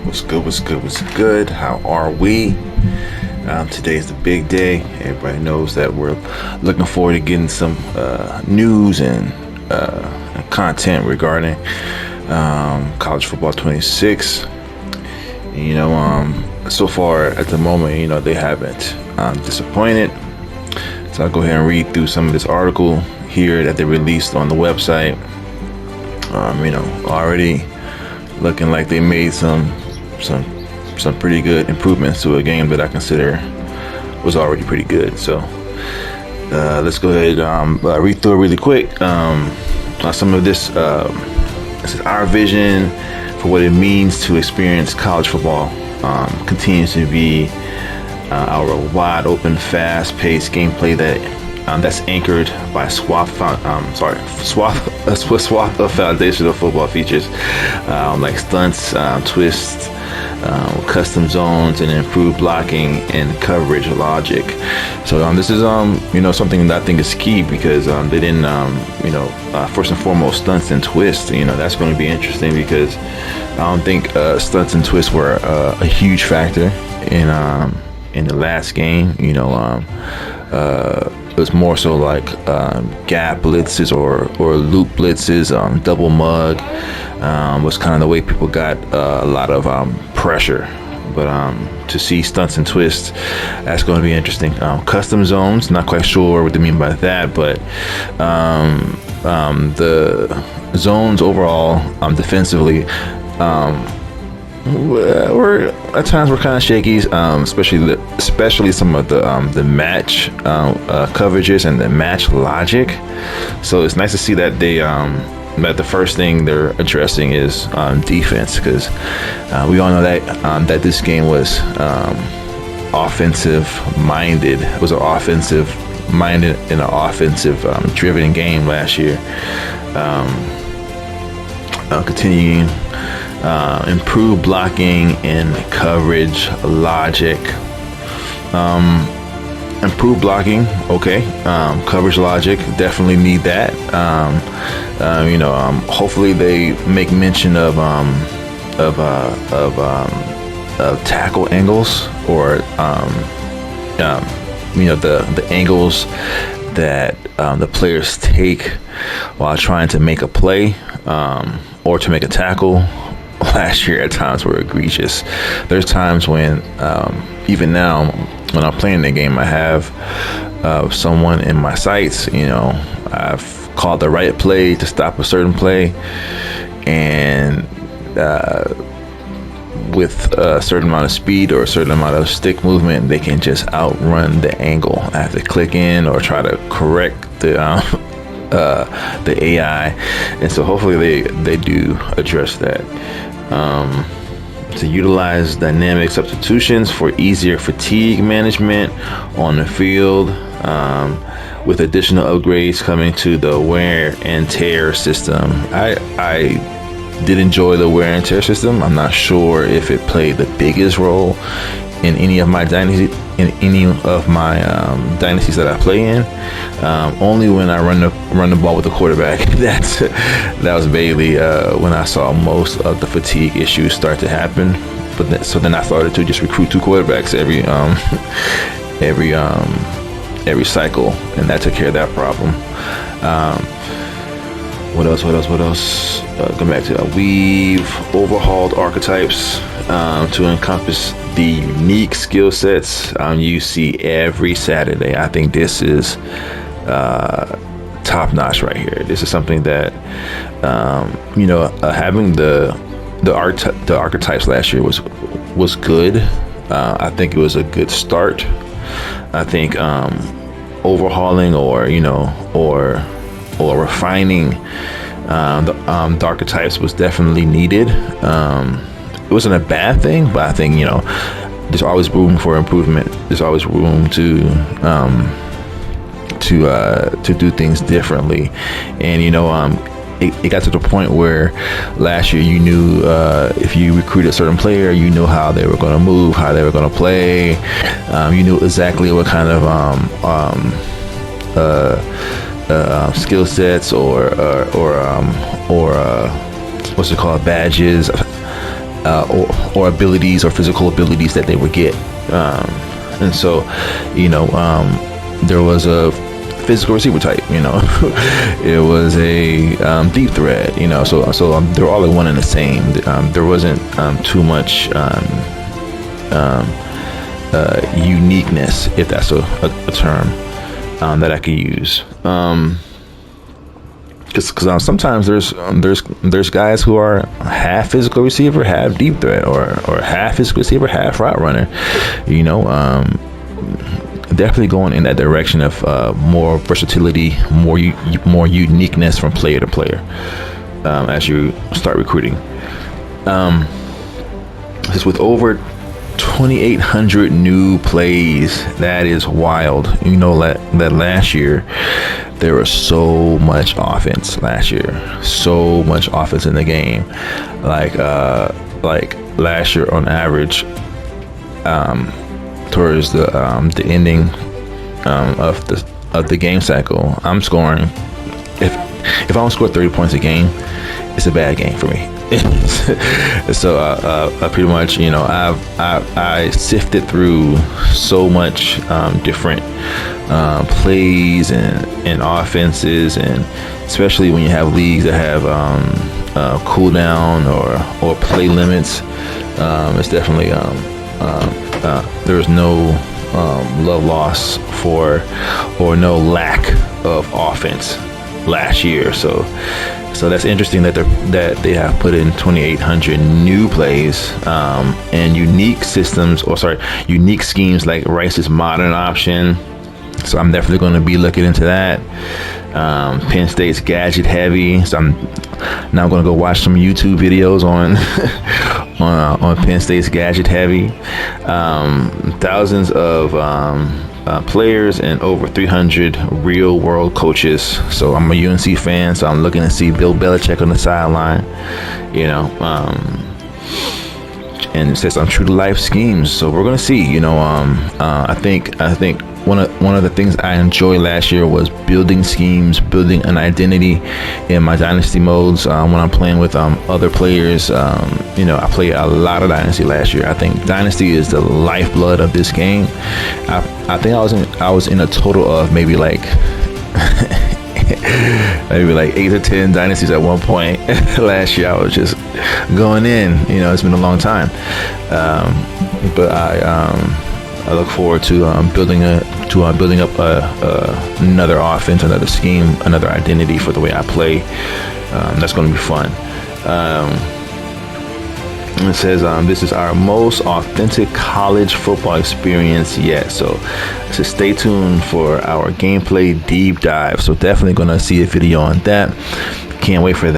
What's good? What's good? What's good? How are we? Today's the big day. Everybody knows that we're looking forward to getting some news and content regarding college football 26. So far at the moment, they haven't disappointed. So I'll go ahead and read through some of this article here that they released on the website. Already looking like they made some pretty good improvements to a game that I consider was already pretty good. So let's go ahead and read through it really quick. Some of this is our vision for what it means to experience college football. Continues to be our wide open, fast-paced gameplay that's anchored by swath of foundational football features like stunts, twists, custom zones, and improved blocking and coverage logic. So this is something that I think is key because they didn't first and foremost stunts and twists. That's going to be interesting because I don't think stunts and twists were a huge factor in the last game. It was more so like gap blitzes or loop blitzes, double mug was kind of the way people got a lot of pressure. But to see stunts and twists, that's going to be interesting. Custom zones, not quite sure what they mean by that, but the zones overall defensively we're at times we're kind of shaky, especially some of the match coverages and the match logic. So it's nice to see that they that the first thing they're addressing is defense, because we all know that this game was offensive minded. It was an offensive minded and an offensive driven game last year. Continuing. Improved blocking and coverage logic. Improved blocking, okay. Coverage logic, definitely need that. Hopefully they make mention of tackle angles, or the angles that the players take while trying to make a play or to make a tackle. Last year at times were egregious. There's times when even now when I'm playing the game, I have someone in my sights. I've called the right play to stop a certain play, and with a certain amount of speed or a certain amount of stick movement, they can just outrun the angle. I have to click in or try to correct the AI, and so hopefully they do address that. To utilize dynamic substitutions for easier fatigue management on the field, with additional upgrades coming to the wear and tear system. I did enjoy the wear and tear system. I'm not sure if it played the biggest role in any of my dynasties that I play in. Only when I run the ball with the quarterback. That was Bailey when I saw most of the fatigue issues start to happen. So then I started to just recruit two quarterbacks every cycle, and that took care of that problem. What else? Going back to we've overhauled archetypes to encompass the unique skill sets you see every Saturday. I think this is top notch right here. This is something that having the archetypes last year was good. I think it was a good start. I think overhauling or refining the archetypes was definitely needed. It wasn't a bad thing, but I think there's always room for improvement. There's always room to do things differently, and it got to the point where last year you knew if you recruited a certain player, you knew how they were going to move, how they were going to play. You knew exactly what kind of skill sets or what's it called, badges or abilities or physical abilities that they would get. And so, there was a physical receiver type, it was a deep threat, so they're all like one and the same. There wasn't too much uniqueness, if that's a term that I could use. Because sometimes there's guys who are half physical receiver, half deep threat, or half physical receiver, half route runner. Definitely going in that direction of more versatility, more uniqueness from player to player as you start recruiting. Just with over 2,800 new plays, that is wild. That last year there was so much offense last year, so much offense in the game. Like last year on average, towards the ending of the game cycle, I'm scoring. If I don't score 30 points a game, it's a bad game for me. So I pretty much, I sifted through so much different plays and offenses, and especially when you have leagues that have cooldown or play limits, it's definitely there's no love loss for or no lack of offense last year. So that's interesting that they have put in 2,800 new plays and unique schemes like Rice's modern option. So I'm definitely going to be looking into that. Penn State's gadget heavy. So I'm now going to go watch some YouTube videos on on Penn State's gadget heavy. Thousands of players and over 300 real world coaches. So I'm a UNC fan, so I'm looking to see Bill Belichick on the sideline, and it says I'm true to life schemes. So we're gonna see. I think one of the things I enjoyed last year was building schemes, building an identity in my dynasty modes. When I'm playing with other players, I played a lot of dynasty last year. I think dynasty is the lifeblood of this game. I think I was in a total of maybe like 8 to 10 dynasties at one point. Last year I was just going in. It's been a long time, but I look forward to building up another offense, another scheme, another identity for the way I play. That's going to be fun. It says this is our most authentic college football experience yet. So stay tuned for our gameplay deep dive. So definitely going to see a video on that. Can't wait for